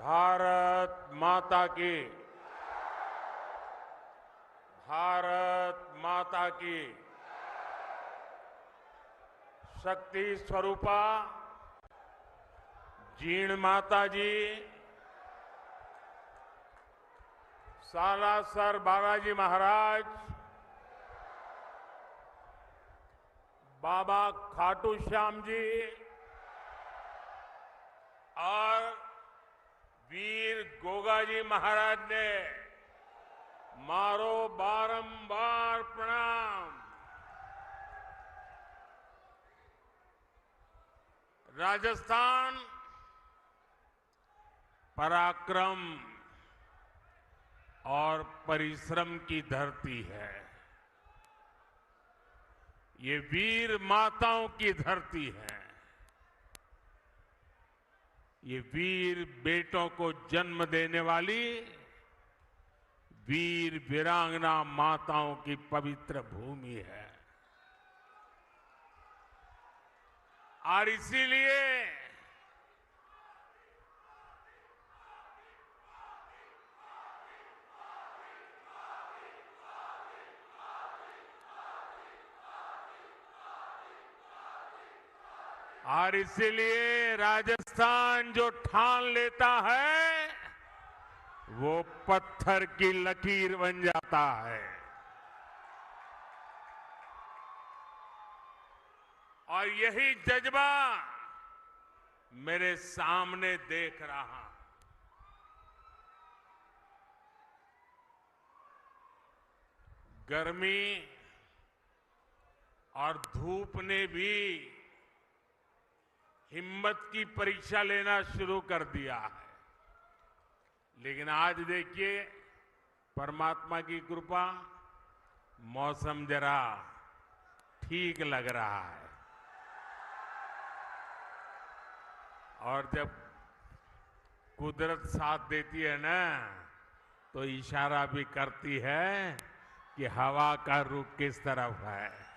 भारत माता की। भारत माता की। शक्ति स्वरूपा जीण माता जी, सालासर बालाजी महाराज, बाबा खाटू श्याम जी और वीर गोगाजी महाराज ने मारो बारंबार प्रणाम। राजस्थान पराक्रम और परिश्रम की धरती है। ये वीर माताओं की धरती है। ये वीर बेटों को जन्म देने वाली वीर वीरांगना माताओं की पवित्र भूमि है। और इसीलिए राजस्थान जो ठान लेता है वो पत्थर की लकीर बन जाता है। और यही जज्बा मेरे सामने देख रहा। गर्मी और धूप ने भी हिम्मत की परीक्षा लेना शुरू कर दिया है। लेकिन आज देखिए, परमात्मा की कृपा, मौसम जरा ठीक लग रहा है। और जब कुदरत साथ देती है ना, तो इशारा भी करती है कि हवा का रुख किस तरफ है।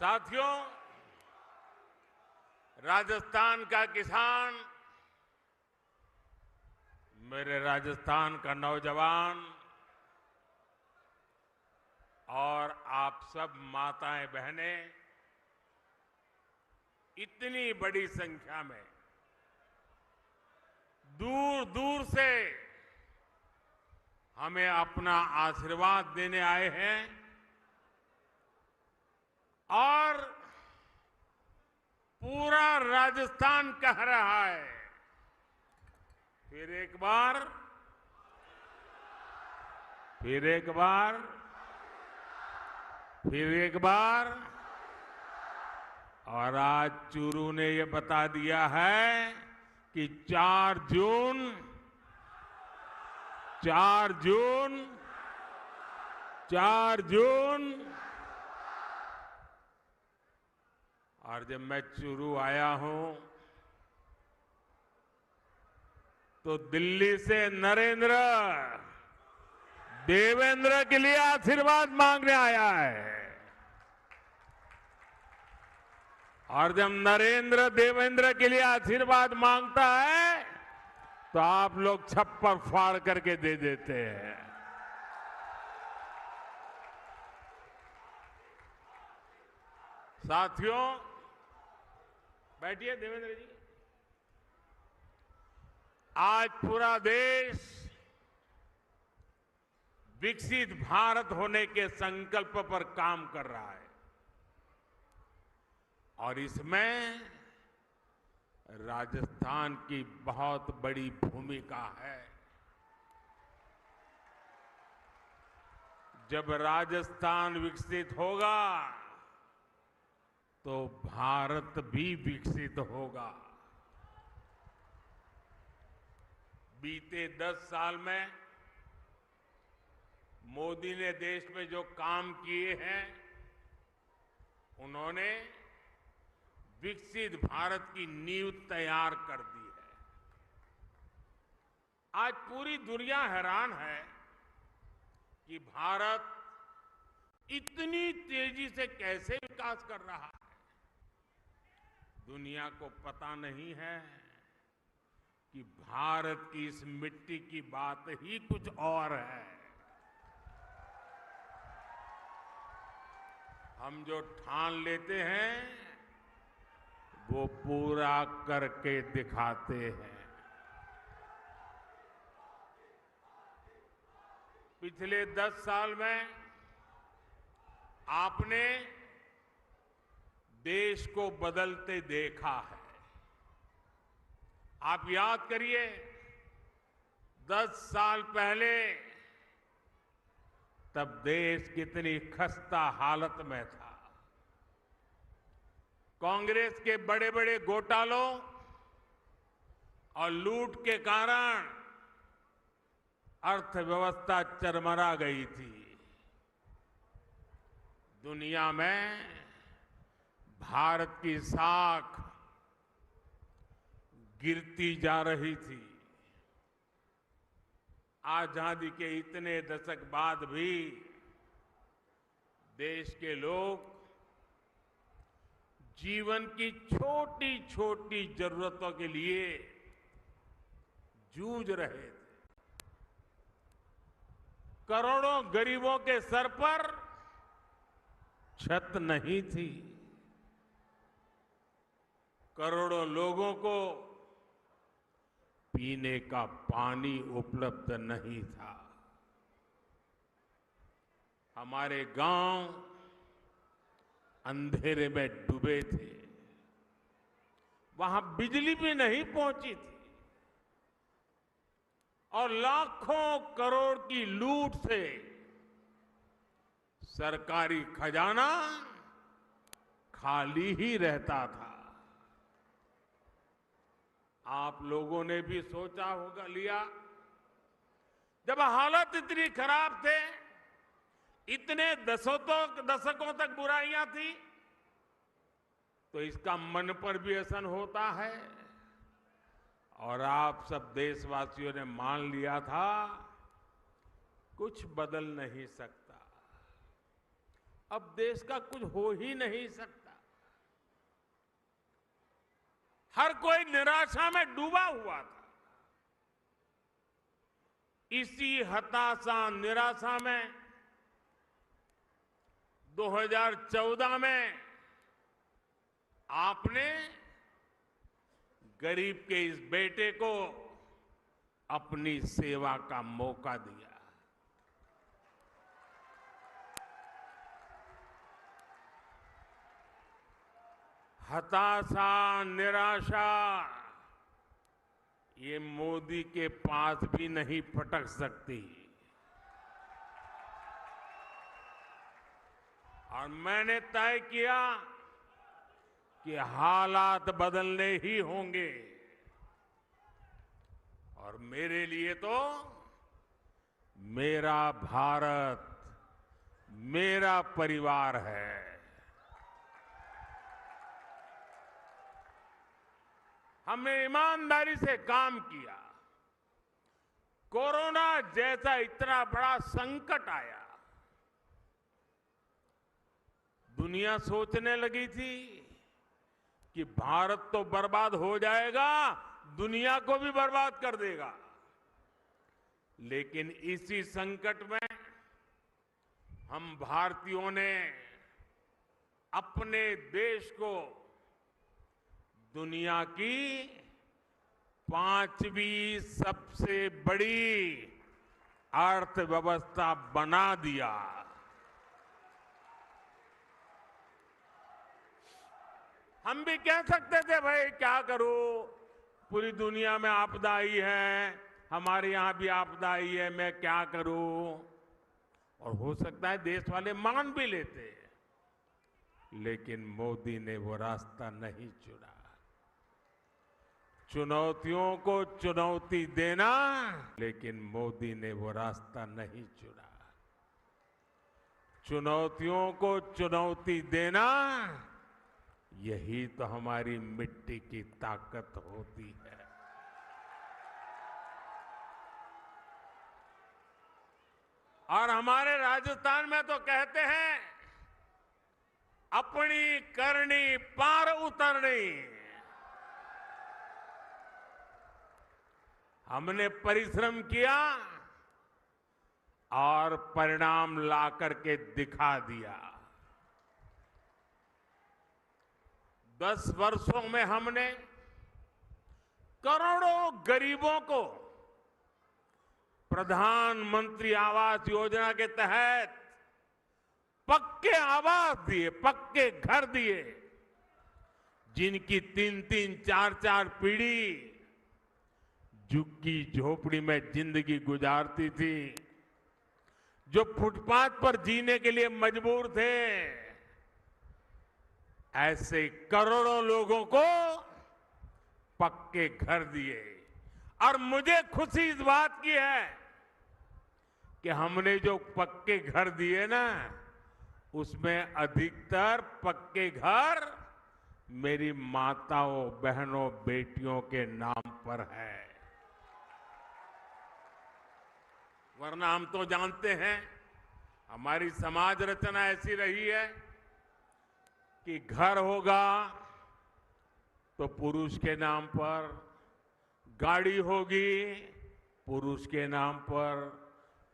साथियों, राजस्थान का किसान, मेरे राजस्थान का नौजवान और आप सब माताएं बहनें इतनी बड़ी संख्या में दूर दूर से हमें अपना आशीर्वाद देने आए हैं। और पूरा राजस्थान कह रहा है, फिर एक बार, फिर एक बार, फिर एक बार। और आज चूरू ने ये बता दिया है कि 4 जून, 4 जून, 4 जून। और जब मैं चूरू आया हूं तो दिल्ली से नरेंद्र देवेंद्र के लिए आशीर्वाद मांगने आया है। और जब नरेंद्र देवेंद्र के लिए आशीर्वाद मांगता है तो आप लोग छप्पर फाड़ करके दे देते हैं। साथियों, बैठिए देवेंद्र जी। आज पूरा देश विकसित भारत होने के संकल्प पर काम कर रहा है और इसमें राजस्थान की बहुत बड़ी भूमिका है। जब राजस्थान विकसित होगा तो भारत भी विकसित होगा। बीते 10 साल में मोदी ने देश में जो काम किए हैं, उन्होंने विकसित भारत की नींव तैयार कर दी है। आज पूरी दुनिया हैरान है कि भारत इतनी तेजी से कैसे विकास कर रहा है। दुनिया को पता नहीं है कि भारत की इस मिट्टी की बात ही कुछ और है। हम जो ठान लेते हैं वो पूरा करके दिखाते हैं। पिछले 10 साल में आपने देश को बदलते देखा है। आप याद करिए, 10 साल पहले तब देश कितनी खस्ता हालत में था। कांग्रेस के बड़े बड़े घोटालों और लूट के कारण अर्थव्यवस्था चरमरा गई थी। दुनिया में भारत की साख गिरती जा रही थी। आजादी के इतने दशक बाद भी देश के लोग जीवन की छोटी छोटी जरूरतों के लिए जूझ रहे थे। करोड़ों गरीबों के सर पर छत नहीं थी। करोड़ों लोगों को पीने का पानी उपलब्ध नहीं था। हमारे गांव अंधेरे में डूबे थे। वहां बिजली भी नहीं पहुंची थी और लाखों करोड़ की लूट से सरकारी खजाना खाली ही रहता था। आप लोगों ने भी सोचा होगा लिया, जब हालत इतनी खराब थे, इतने दशकों तक बुराइयां थी, तो इसका मन पर भी असर होता है। और आप सब देशवासियों ने मान लिया था कुछ बदल नहीं सकता, अब देश का कुछ हो ही नहीं सकता। हर कोई निराशा में डूबा हुआ था। इसी हताशा निराशा में 2014 में आपने गरीब के इस बेटे को अपनी सेवा का मौका दिया। हताशा निराशा ये मोदी के पास भी नहीं फटक सकती। और मैंने तय किया कि हालात बदलने ही होंगे। और मेरे लिए तो मेरा भारत मेरा परिवार है। हमने ईमानदारी से काम किया। कोरोना जैसा इतना बड़ा संकट आया, दुनिया सोचने लगी थी कि भारत तो बर्बाद हो जाएगा, दुनिया को भी बर्बाद कर देगा। लेकिन इसी संकट में हम भारतीयों ने अपने देश को दुनिया की 5वीं सबसे बड़ी अर्थव्यवस्था बना दिया। हम भी कह सकते थे भाई क्या करूं, पूरी दुनिया में आपदा आई है, हमारे यहां भी आपदा आई है, मैं क्या करूं। और हो सकता है देश वाले मान भी लेते, लेकिन मोदी ने वो रास्ता नहीं चुना। चुनौतियों को चुनौती देना, लेकिन मोदी ने वो रास्ता नहीं चुना। चुनौतियों को चुनौती देना, यही तो हमारी मिट्टी की ताकत होती है। और हमारे राजस्थान में तो कहते हैं अपनी करनी पार उतरनी। हमने परिश्रम किया और परिणाम ला करके दिखा दिया। 10 वर्षों में हमने करोड़ों गरीबों को प्रधानमंत्री आवास योजना के तहत पक्के आवास दिए, पक्के घर दिए। जिनकी 3-3, 4-4 पीढ़ी झुग्गी झोपड़ी में जिंदगी गुजारती थी, जो फुटपाथ पर जीने के लिए मजबूर थे, ऐसे करोड़ों लोगों को पक्के घर दिए। और मुझे खुशी इस बात की है कि हमने जो पक्के घर दिए ना, उसमें अधिकतर पक्के घर मेरी माताओं, बहनों, बेटियों के नाम पर है। वरना हम तो जानते हैं हमारी समाज रचना ऐसी रही है कि घर होगा तो पुरुष के नाम पर, गाड़ी होगी पुरुष के नाम पर,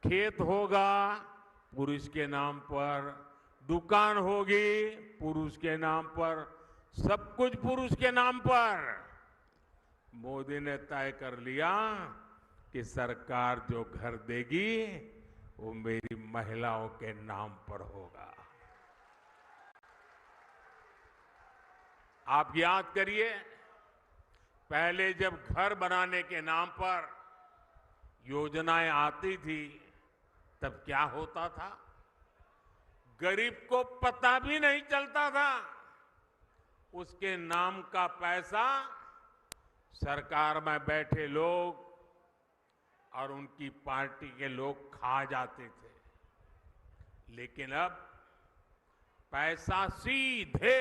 खेत होगा पुरुष के नाम पर, दुकान होगी पुरुष के नाम पर, सब कुछ पुरुष के नाम पर। मोदी ने तय कर लिया कि सरकार जो घर देगी वो मेरी महिलाओं के नाम पर होगा। आप याद करिए, पहले जब घर बनाने के नाम पर योजनाएं आती थी तब क्या होता था? गरीब को पता भी नहीं चलता था। उसके नाम का पैसा सरकार में बैठे लोग और उनकी पार्टी के लोग खा जाते थे। लेकिन अब पैसा सीधे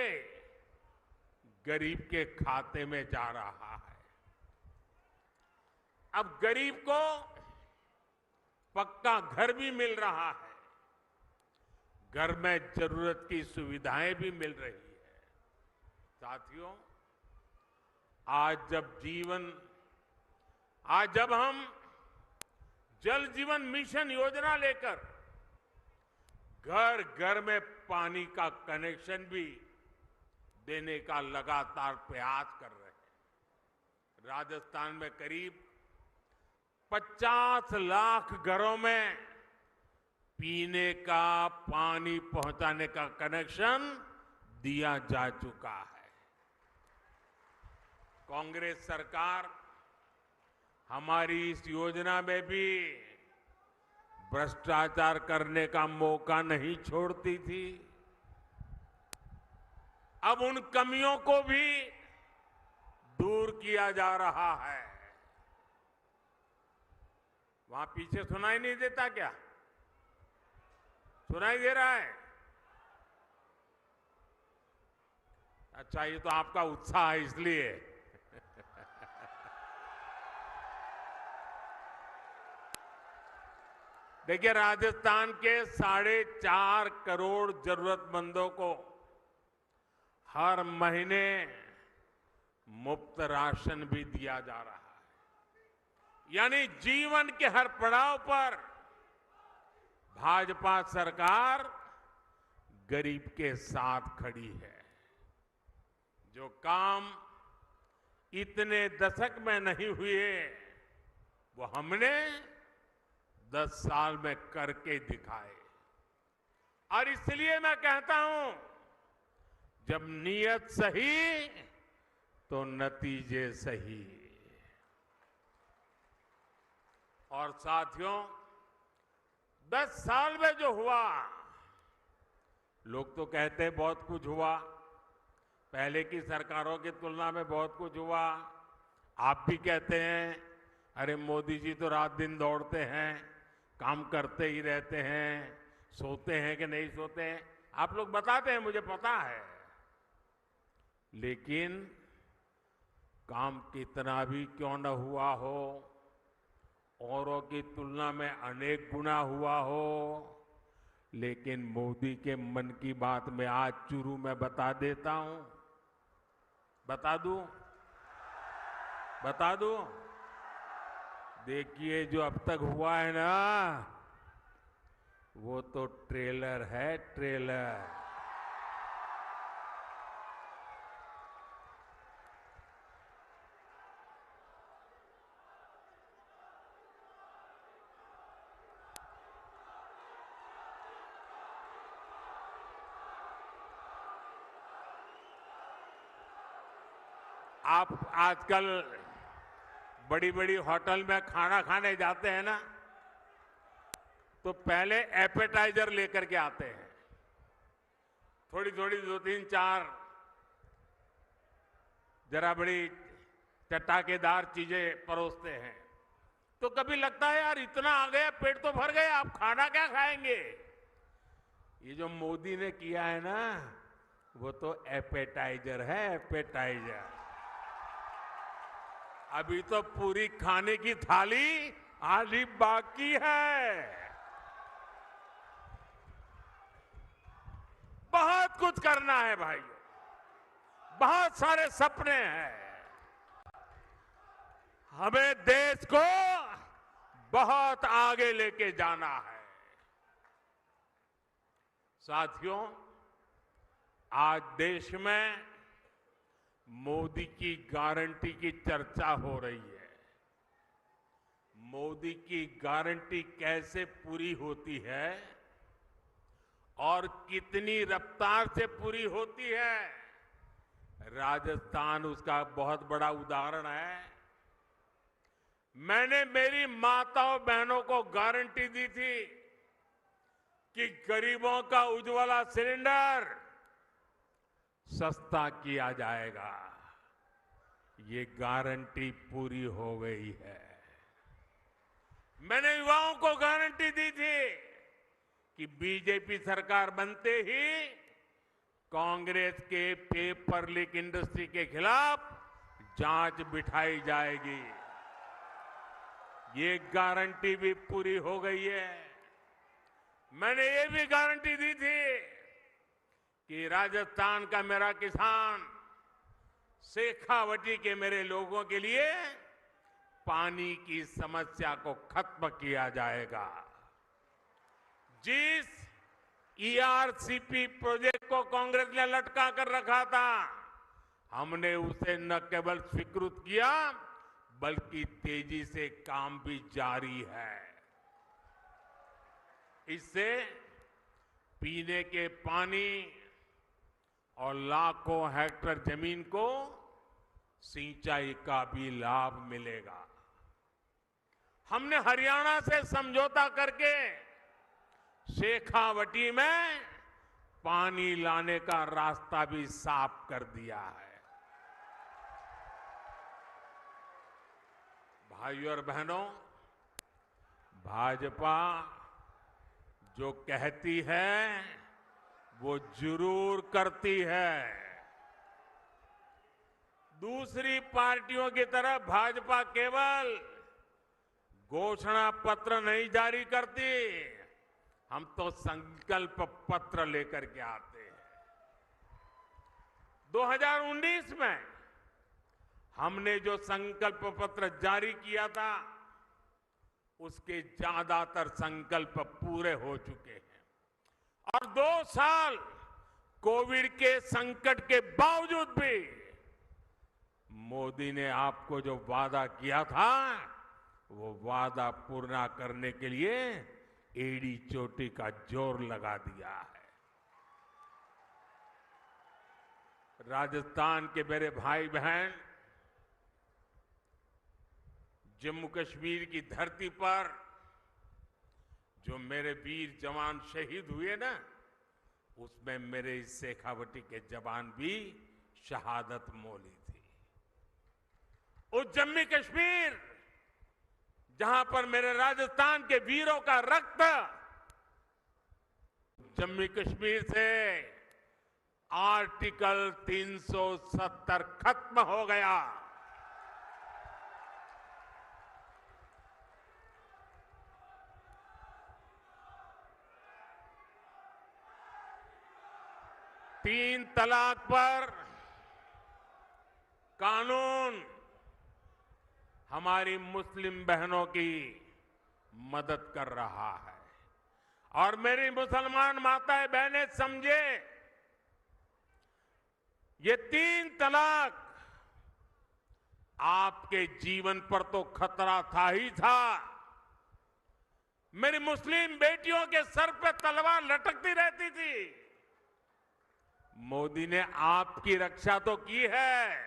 गरीब के खाते में जा रहा है। अब गरीब को पक्का घर भी मिल रहा है, घर में जरूरत की सुविधाएं भी मिल रही है। साथियों, आज जब हम जल जीवन मिशन योजना लेकर घर घर में पानी का कनेक्शन भी देने का लगातार प्रयास कर रहे हैं। राजस्थान में करीब 50 लाख घरों में पीने का पानी पहुंचाने का कनेक्शन दिया जा चुका है। कांग्रेस सरकार हमारी इस योजना में भी भ्रष्टाचार करने का मौका नहीं छोड़ती थी। अब उन कमियों को भी दूर किया जा रहा है। वहां पीछे सुनाई नहीं देता क्या? सुनाई दे रहा है? अच्छा, ये तो आपका उत्साह है इसलिए। देखिए, राजस्थान के 4.5 करोड़ जरूरतमंदों को हर महीने मुफ्त राशन भी दिया जा रहा है। यानी जीवन के हर पड़ाव पर भाजपा सरकार गरीब के साथ खड़ी है। जो काम इतने दशक में नहीं हुए, वो हमने 10 साल में करके दिखाए। और इसलिए मैं कहता हूं, जब नीयत सही तो नतीजे सही। और साथियों, 10 साल में जो हुआ, लोग तो कहते हैं बहुत कुछ हुआ, पहले की सरकारों की तुलना में बहुत कुछ हुआ। आप भी कहते हैं अरे मोदी जी तो रात दिन दौड़ते हैं, काम करते ही रहते हैं, सोते हैं कि नहीं सोते हैं, आप लोग बताते हैं, मुझे पता है। लेकिन काम कितना भी क्यों न हुआ हो, औरों की तुलना में अनेक गुना हुआ हो, लेकिन मोदी के मन की बात में आज चुरू में बता देता हूं। बता दूं? बता दूं? देखिए, जो अब तक हुआ है ना, वो तो ट्रेलर है, ट्रेलर। आप आजकल बड़ी बड़ी होटल में खाना खाने जाते हैं ना, तो पहले एपेटाइजर लेकर के आते हैं। थोड़ी थोड़ी 2, 3, 4 जरा बड़ी चटाकेदार चीजें परोसते हैं। तो कभी लगता है यार इतना आ गया, पेट तो भर गया, आप खाना क्या खाएंगे। ये जो मोदी ने किया है ना, वो तो एपेटाइजर है, एपेटाइजर। अभी तो पूरी खाने की थाली आधी बाकी है। बहुत कुछ करना है भाइयों, बहुत सारे सपने हैं। हमें देश को बहुत आगे लेके जाना है। साथियों, आज देश में मोदी की गारंटी की चर्चा हो रही है। मोदी की गारंटी कैसे पूरी होती है और कितनी रफ्तार से पूरी होती है, राजस्थान उसका बहुत बड़ा उदाहरण है। मैंने मेरी माताओं बहनों को गारंटी दी थी कि गरीबों का उज्ज्वला सिलेंडर सस्ता किया जाएगा। ये गारंटी पूरी हो गई है। मैंने युवाओं को गारंटी दी थी कि बीजेपी सरकार बनते ही कांग्रेस के पेपर लीक इंडस्ट्री के खिलाफ जांच बिठाई जाएगी। ये गारंटी भी पूरी हो गई है। मैंने ये भी गारंटी दी थी कि राजस्थान का मेरा किसान, शेखावटी के मेरे लोगों के लिए पानी की समस्या को खत्म किया जाएगा। जिस ईआरसीपी प्रोजेक्ट को कांग्रेस ने लटका कर रखा था, हमने उसे न केवल स्वीकृत किया बल्कि तेजी से काम भी जारी है। इससे पीने के पानी और लाखों हेक्टेयर जमीन को सिंचाई का भी लाभ मिलेगा। हमने हरियाणा से समझौता करके शेखावटी में पानी लाने का रास्ता भी साफ कर दिया है। भाइयों और बहनों, भाजपा जो कहती है वो जरूर करती है। दूसरी पार्टियों की तरह भाजपा केवल घोषणा पत्र नहीं जारी करती, हम तो संकल्प पत्र लेकर के आते हैं। 2019 में हमने जो संकल्प पत्र जारी किया था, उसके ज्यादातर संकल्प पूरे हो चुके हैं। और 2 साल कोविड के संकट के बावजूद भी मोदी ने आपको जो वादा किया था, वो वादा पूरा करने के लिए एड़ी चोटी का जोर लगा दिया है। राजस्थान के मेरे भाई बहन, जम्मू कश्मीर की धरती पर जो मेरे वीर जवान शहीद हुए ना, उसमें मेरे इस शेखावटी के जवान भी शहादत मोली थी। उस जम्मू कश्मीर जहां पर मेरे राजस्थान के वीरों का रक्त, जम्मू कश्मीर से आर्टिकल 370 खत्म हो गया। तीन तलाक पर कानून हमारी मुस्लिम बहनों की मदद कर रहा है। और मेरी मुसलमान माताएं बहनें समझे, ये तीन तलाक आपके जीवन पर तो खतरा था ही था। मेरी मुस्लिम बेटियों के सर पे तलवार लटकती रहती थी। मोदी ने आपकी रक्षा तो की है,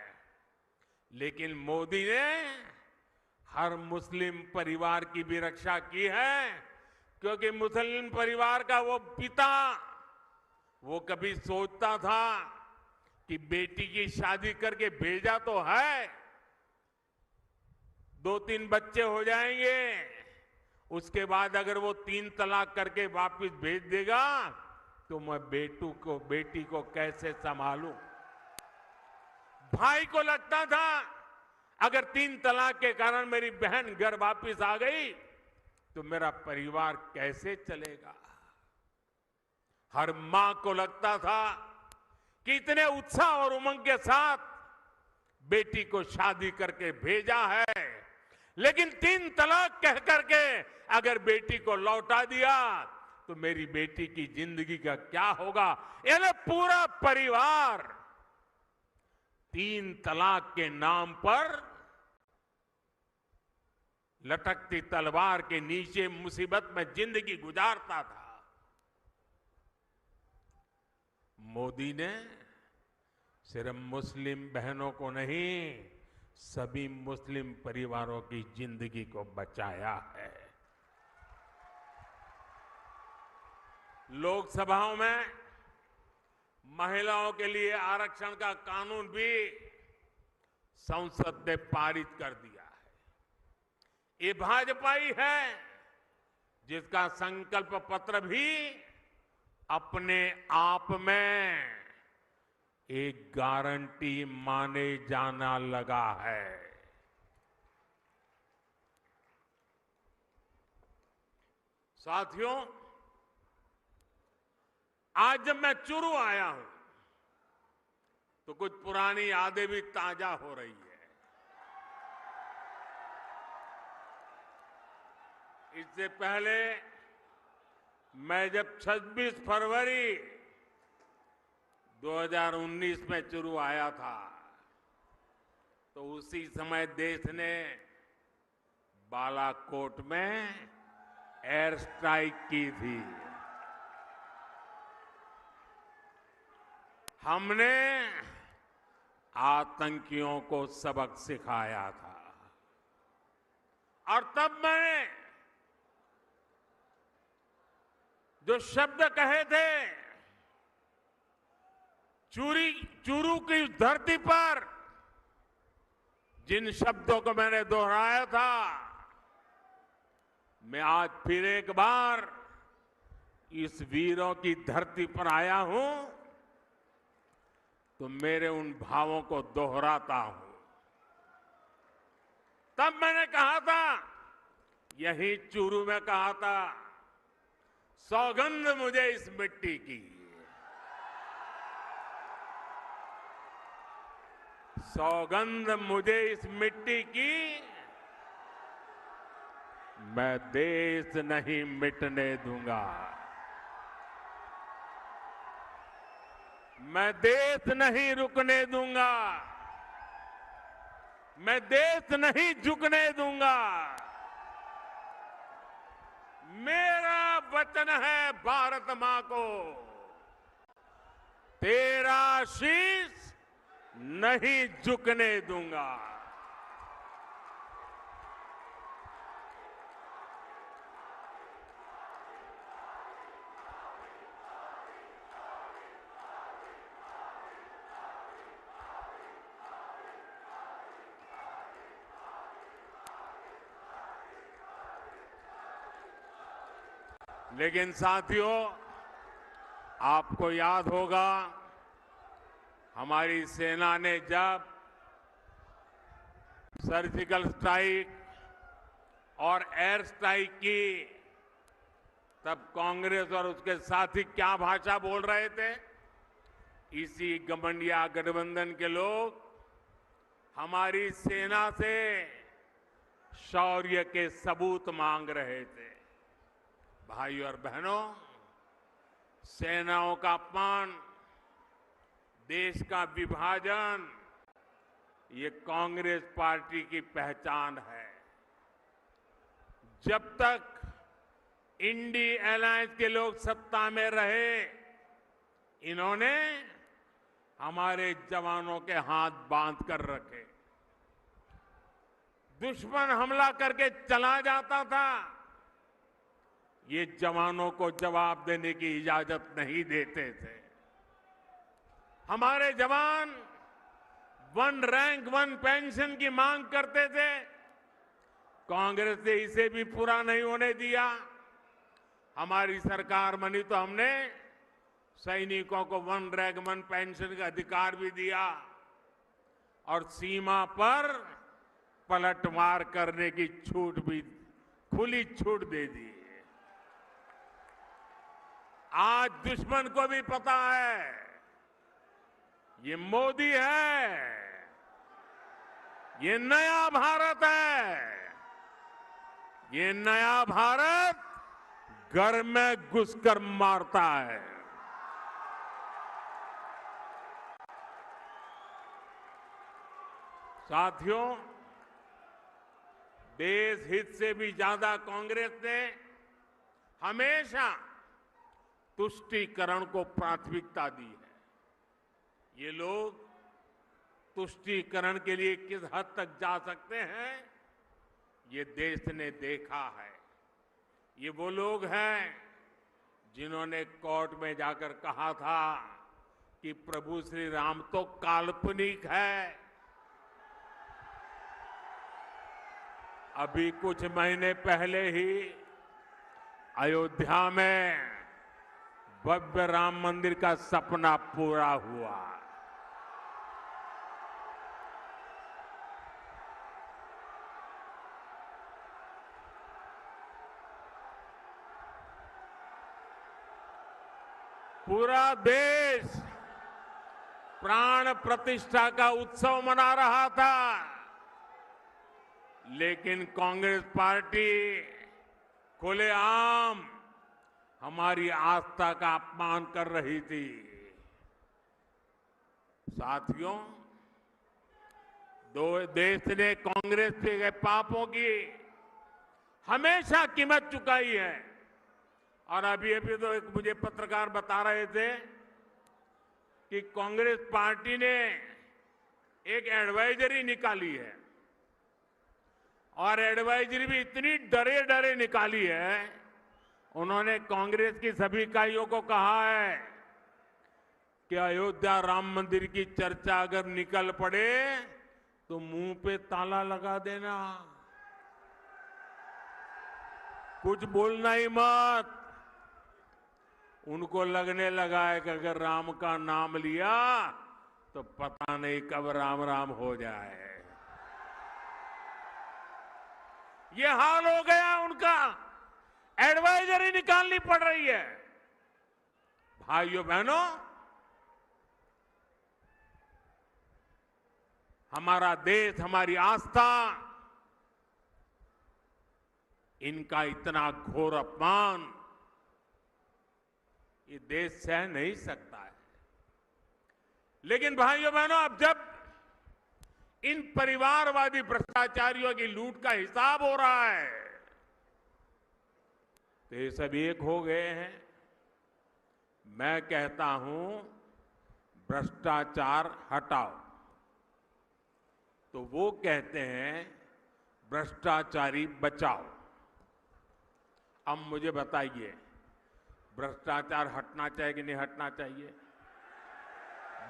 लेकिन मोदी ने हर मुस्लिम परिवार की भी रक्षा की है, क्योंकि मुस्लिम परिवार का वो पिता, वो कभी सोचता था कि बेटी की शादी करके भेजा तो है, 2-3 बच्चे हो जाएंगे, उसके बाद अगर वो 3 तलाक करके वापस भेज देगा तो मैं बेटी को कैसे संभालूं। भाई को लगता था अगर 3 तलाक के कारण मेरी बहन घर वापस आ गई तो मेरा परिवार कैसे चलेगा। हर मां को लगता था कि इतने उत्साह और उमंग के साथ बेटी को शादी करके भेजा है, लेकिन 3 तलाक कह करके अगर बेटी को लौटा दिया तो मेरी बेटी की जिंदगी का क्या होगा। यानी पूरा परिवार 3 तलाक के नाम पर लटकती तलवार के नीचे मुसीबत में जिंदगी गुजारता था। मोदी ने सिर्फ मुस्लिम बहनों को नहीं, सभी मुस्लिम परिवारों की जिंदगी को बचाया है। लोकसभाओं में महिलाओं के लिए आरक्षण का कानून भी संसद ने पारित कर दिया है। ये भाजपा ही है जिसका संकल्प पत्र भी अपने आप में एक गारंटी माने जाना लगा है। साथियों, आज जब मैं चुरू आया हूं तो कुछ पुरानी यादें भी ताजा हो रही है। इससे पहले मैं जब 26 फरवरी 2019 में चुरू आया था तो उसी समय देश ने बालाकोट में एयर स्ट्राइक की थी। हमने आतंकियों को सबक सिखाया था और तब मैंने जो शब्द कहे थे, चूरू की धरती पर जिन शब्दों को मैंने दोहराया था, मैं आज फिर एक बार इस वीरों की धरती पर आया हूं तो मेरे उन भावों को दोहराता हूं। तब मैंने कहा था, यही चूरू में कहा था, सौगंध मुझे इस मिट्टी की, सौगंध मुझे इस मिट्टी की, मैं देश नहीं मिटने दूंगा, मैं देश नहीं रुकने दूंगा, मैं देश नहीं झुकने दूंगा। मेरा वचन है भारत मां को, तेरा शीश नहीं झुकने दूंगा। लेकिन साथियों, आपको याद होगा हमारी सेना ने जब सर्जिकल स्ट्राइक और एयर स्ट्राइक की, तब कांग्रेस और उसके साथी क्या भाषा बोल रहे थे। इसी गठबंधन गठबंधन के लोग हमारी सेना से शौर्य के सबूत मांग रहे थे। भाइयों और बहनों, सेनाओं का अपमान, देश का विभाजन, ये कांग्रेस पार्टी की पहचान है। जब तक इंडी अलायंस के लोग सत्ता में रहे, इन्होंने हमारे जवानों के हाथ बांध कर रखे। दुश्मन हमला करके चला जाता था, ये जवानों को जवाब देने की इजाजत नहीं देते थे। हमारे जवान वन रैंक वन पेंशन की मांग करते थे, कांग्रेस ने इसे भी पूरा नहीं होने दिया। हमारी सरकार बनी तो हमने सैनिकों को वन रैंक वन पेंशन का अधिकार भी दिया और सीमा पर पलटवार करने की छूट भी, खुली छूट दे दी। आज दुश्मन को भी पता है ये मोदी है, ये नया भारत है। ये नया भारत घर में घुसकर मारता है। साथियों, देश हित से भी ज्यादा कांग्रेस ने हमेशा तुष्टीकरण को प्राथमिकता दी है। ये लोग तुष्टीकरण के लिए किस हद तक जा सकते हैं, ये देश ने देखा है। ये वो लोग हैं जिन्होंने कोर्ट में जाकर कहा था कि प्रभु श्री राम तो काल्पनिक है। अभी कुछ महीने पहले ही अयोध्या में भव्य राम मंदिर का सपना पूरा हुआ। पूरा देश प्राण प्रतिष्ठा का उत्सव मना रहा था, लेकिन कांग्रेस पार्टी खुलेआम हमारी आस्था का अपमान कर रही थी। साथियों, देश ने कांग्रेस के पापों की हमेशा कीमत चुकाई है। और अभी तो एक मुझे पत्रकार बता रहे थे कि कांग्रेस पार्टी ने एक एडवाइजरी निकाली है और एडवाइजरी भी इतनी डरे डरे निकाली है। उन्होंने कांग्रेस की सभी इकाइयों को कहा है कि अयोध्या राम मंदिर की चर्चा अगर निकल पड़े तो मुंह पे ताला लगा देना, कुछ बोलना ही मत। उनको लगने लगा है कि अगर राम का नाम लिया तो पता नहीं कब राम राम हो जाए। ये हाल हो गया उनका, एडवाइजरी निकालनी पड़ रही है। भाइयों बहनों, हमारा देश, हमारी आस्था, इनका इतना घोर अपमान ये देश सह नहीं सकता है। लेकिन भाइयों बहनों, अब जब इन परिवारवादी भ्रष्टाचारियों की लूट का हिसाब हो रहा है तो ये सब एक हो गए हैं। मैं कहता हूं भ्रष्टाचार हटाओ, तो वो कहते हैं भ्रष्टाचारी बचाओ। अब मुझे बताइए, भ्रष्टाचार हटना चाहिए कि नहीं हटना चाहिए?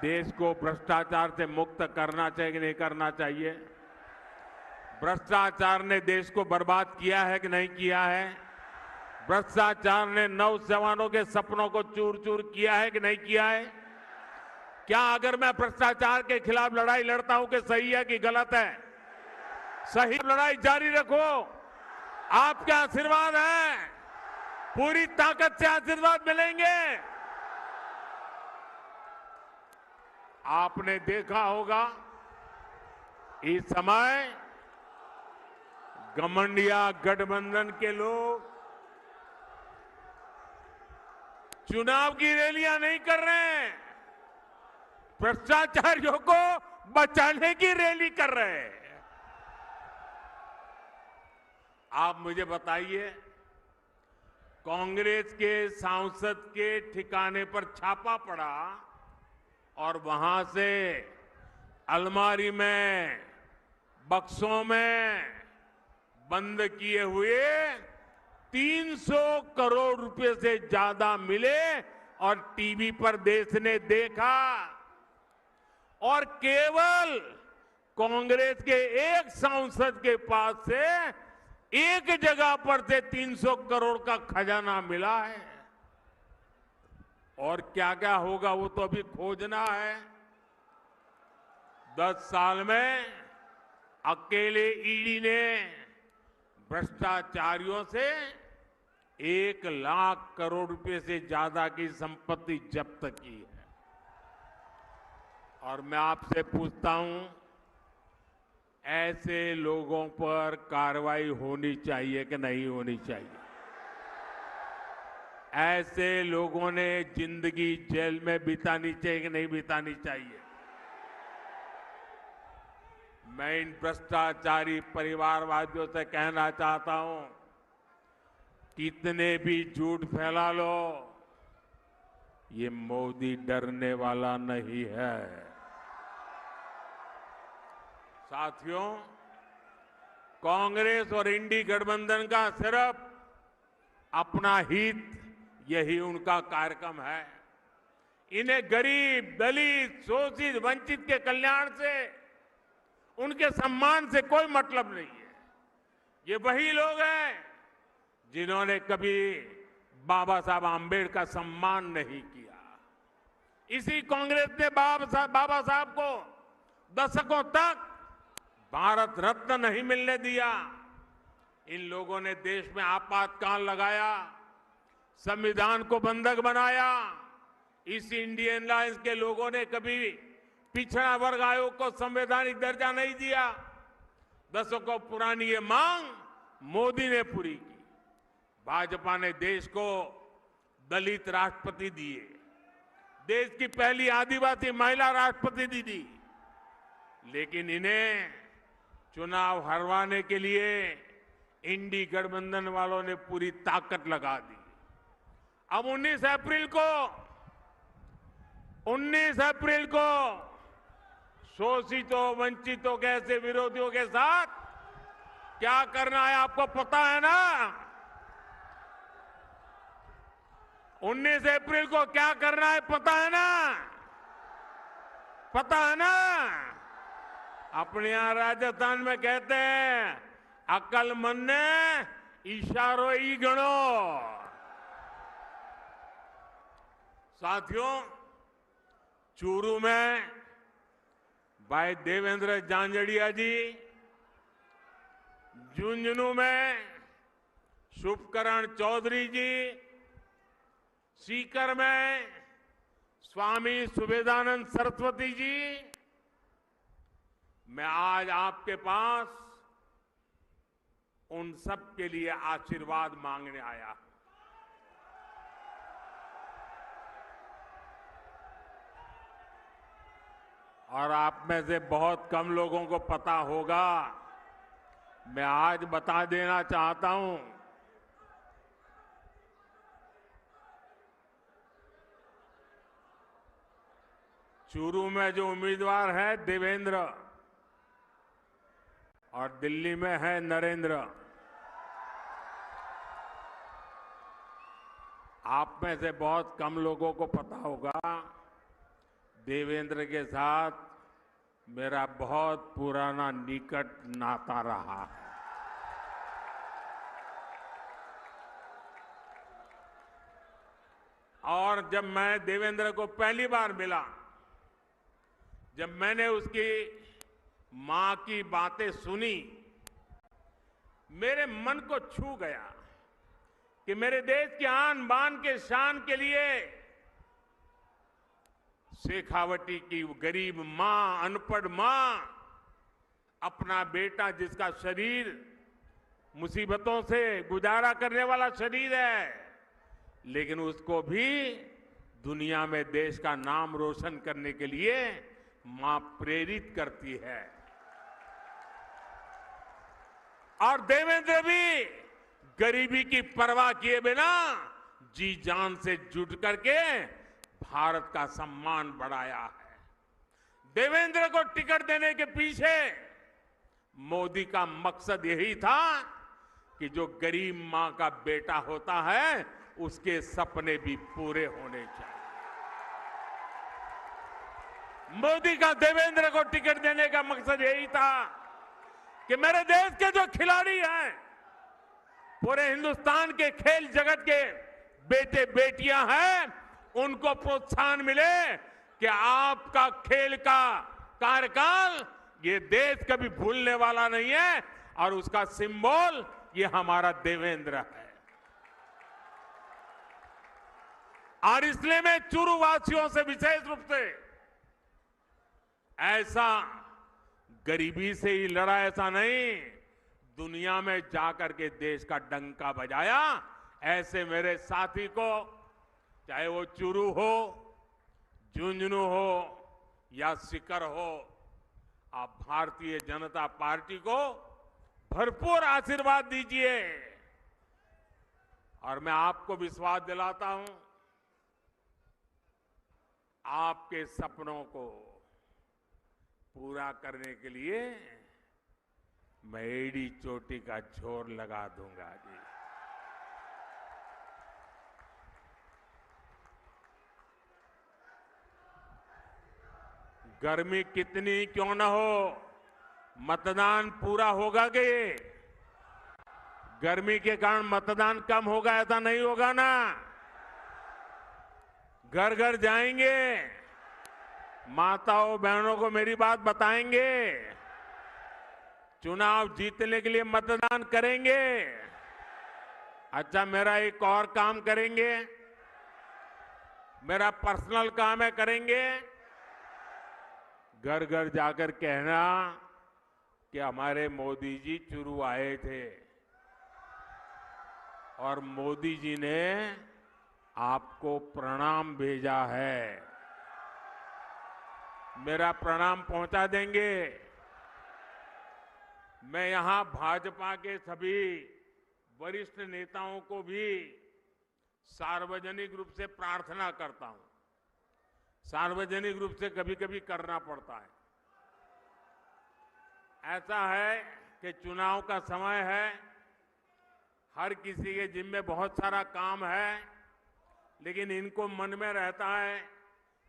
देश को भ्रष्टाचार से मुक्त करना चाहिए कि नहीं करना चाहिए? भ्रष्टाचार ने देश को बर्बाद किया है कि नहीं किया है? भ्रष्टाचार ने नौजवानों के सपनों को चूर चूर किया है कि नहीं किया है? क्या अगर मैं भ्रष्टाचार के खिलाफ लड़ाई लड़ता हूं कि सही है कि गलत है? सही लड़ाई जारी रखो, आपके आशीर्वाद है, पूरी ताकत से आशीर्वाद मिलेंगे। आपने देखा होगा इस समय घमंडिया गठबंधन के लोग चुनाव की रैलियां नहीं कर रहे हैं, भ्रष्टाचारियों को बचाने की रैली कर रहे हैं। आप मुझे बताइए, कांग्रेस के सांसद के ठिकाने पर छापा पड़ा और वहां से अलमारी में, बक्सों में बंद किए हुए 300 करोड़ रुपए से ज्यादा मिले और टीवी पर देश ने देखा। और केवल कांग्रेस के एक सांसद के पास से एक जगह पर से 300 करोड़ का खजाना मिला है। और क्या क्या होगा वो तो अभी खोजना है। 10 साल में अकेले ईडी ने भ्रष्टाचारियों से 1 लाख करोड़ रुपए से ज्यादा की संपत्ति जब्त की है। और मैं आपसे पूछता हूं, ऐसे लोगों पर कार्रवाई होनी चाहिए कि नहीं होनी चाहिए? ऐसे लोगों ने जिंदगी जेल में बितानी चाहिए कि नहीं बितानी चाहिए? मैं इन भ्रष्टाचारी परिवारवादियों से कहना चाहता हूं, कितने भी झूठ फैला लो, ये मोदी डरने वाला नहीं है। साथियों, कांग्रेस और इंडी गठबंधन का सिर्फ अपना हित, यही उनका कार्यक्रम है। इन्हें गरीब, दलित, शोषित, वंचित के कल्याण से, उनके सम्मान से कोई मतलब नहीं है। ये वही लोग हैं जिन्होंने कभी बाबा साहब आम्बेडकर का सम्मान नहीं किया। इसी कांग्रेस ने बाबा साहब को दशकों तक भारत रत्न नहीं मिलने दिया। इन लोगों ने देश में आपातकाल लगाया, संविधान को बंधक बनाया। इस इंडियन अलायंस के लोगों ने कभी पिछड़ा वर्ग आयोग को संवैधानिक दर्जा नहीं दिया। दशकों पुरानी ये मांग मोदी ने पूरी की। भाजपा ने देश को दलित राष्ट्रपति दिए, देश की पहली आदिवासी महिला राष्ट्रपति दी। लेकिन इन्हें चुनाव हरवाने के लिए इंडी गठबंधन वालों ने पूरी ताकत लगा दी। अब 19 अप्रैल को शोषितों, वंचितों के ऐसे विरोधियों के साथ क्या करना है आपको पता है ना? 19 अप्रैल को क्या करना है पता है ना? पता है ना? अपने यहां राजस्थान में कहते हैं, अक्लमंद ने इशारों ही गणो। साथियों, चूरू में भाई देवेंद्र झांझड़िया जी, झुंझुनू में शुभकरण चौधरी जी, सीकर में स्वामी सुवेदानंद सरस्वती जी, मैं आज आपके पास उन सब के लिए आशीर्वाद मांगने आया हूं। और आप में से बहुत कम लोगों को पता होगा, मैं आज बता देना चाहता हूं, चूरू में जो उम्मीदवार है देवेंद्र और दिल्ली में है नरेंद्र। आप में से बहुत कम लोगों को पता होगा, देवेंद्र के साथ मेरा बहुत पुराना निकट नाता रहा है। और जब मैं देवेंद्र को पहली बार मिला, जब मैंने उसकी मां की बातें सुनी, मेरे मन को छू गया कि मेरे देश की आन बान के शान के लिए शेखावटी की गरीब मां, अनपढ़ मां, अपना बेटा जिसका शरीर मुसीबतों से गुजारा करने वाला शरीर है, लेकिन उसको भी दुनिया में देश का नाम रोशन करने के लिए मां प्रेरित करती है। और देवेंद्र भी गरीबी की परवाह किए बिना जी जान से जुट करके भारत का सम्मान बढ़ाया है। देवेंद्र को टिकट देने के पीछे मोदी का मकसद यही था कि जो गरीब मां का बेटा होता है उसके सपने भी पूरे होने चाहिए। मोदी का देवेंद्र को टिकट देने का मकसद यही था कि मेरे देश के जो खिलाड़ी हैं, पूरे हिंदुस्तान के खेल जगत के बेटे बेटियां हैं, उनको प्रोत्साहन मिले कि आपका खेल का कार्यकाल ये देश कभी भूलने वाला नहीं है और उसका सिंबल ये हमारा देवेंद्र है। और इसलिए मैं चूरू वासियों से विशेष रूप से ऐसा गरीबी से ही लड़ा, ऐसा नहीं, दुनिया में जाकर के देश का डंका बजाया, ऐसे मेरे साथी को, चाहे वो चूरू हो, झुंझुनू हो या सीकर हो, आप भारतीय जनता पार्टी को भरपूर आशीर्वाद दीजिए। और मैं आपको विश्वास दिलाता हूं, आपके सपनों को पूरा करने के लिए मैं एड़ी चोटी का जोर लगा दूंगा जी। गर्मी कितनी क्यों न हो, मतदान पूरा होगा कि गर्मी के कारण मतदान कम होगा, ऐसा नहीं होगा ना। घर घर जाएंगे, माताओं बहनों को मेरी बात बताएंगे, चुनाव जीतने के लिए मतदान करेंगे। अच्छा, मेरा एक और काम करेंगे, मेरा पर्सनल काम है, करेंगे। घर घर जाकर कहना कि हमारे मोदी जी चुरू आए थे और मोदी जी ने आपको प्रणाम भेजा है। मेरा प्रणाम पहुंचा देंगे। मैं यहां भाजपा के सभी वरिष्ठ नेताओं को भी सार्वजनिक रूप से प्रार्थना करता हूं। सार्वजनिक रूप से कभी कभी करना पड़ता है। ऐसा है कि चुनाव का समय है, हर किसी के जिम्मे बहुत सारा काम है, लेकिन इनको मन में रहता है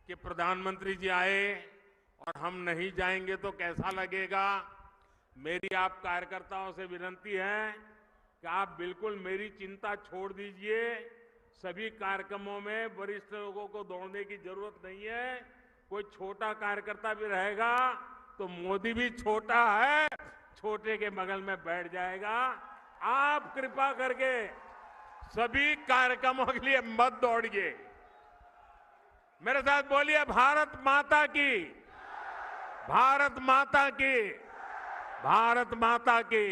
कि प्रधानमंत्री जी आए और हम नहीं जाएंगे तो कैसा लगेगा। मेरी आप कार्यकर्ताओं से विनती है कि आप बिल्कुल मेरी चिंता छोड़ दीजिए। सभी कार्यक्रमों में वरिष्ठ लोगों को दौड़ने की जरूरत नहीं है। कोई छोटा कार्यकर्ता भी रहेगा तो मोदी भी छोटा है, छोटे के बगल में बैठ जाएगा। आप कृपा करके सभी कार्यक्रमों के लिए मत दौड़िए। मेरे साथ बोलिए, भारत माता की, भारत माता की, भारत माता की।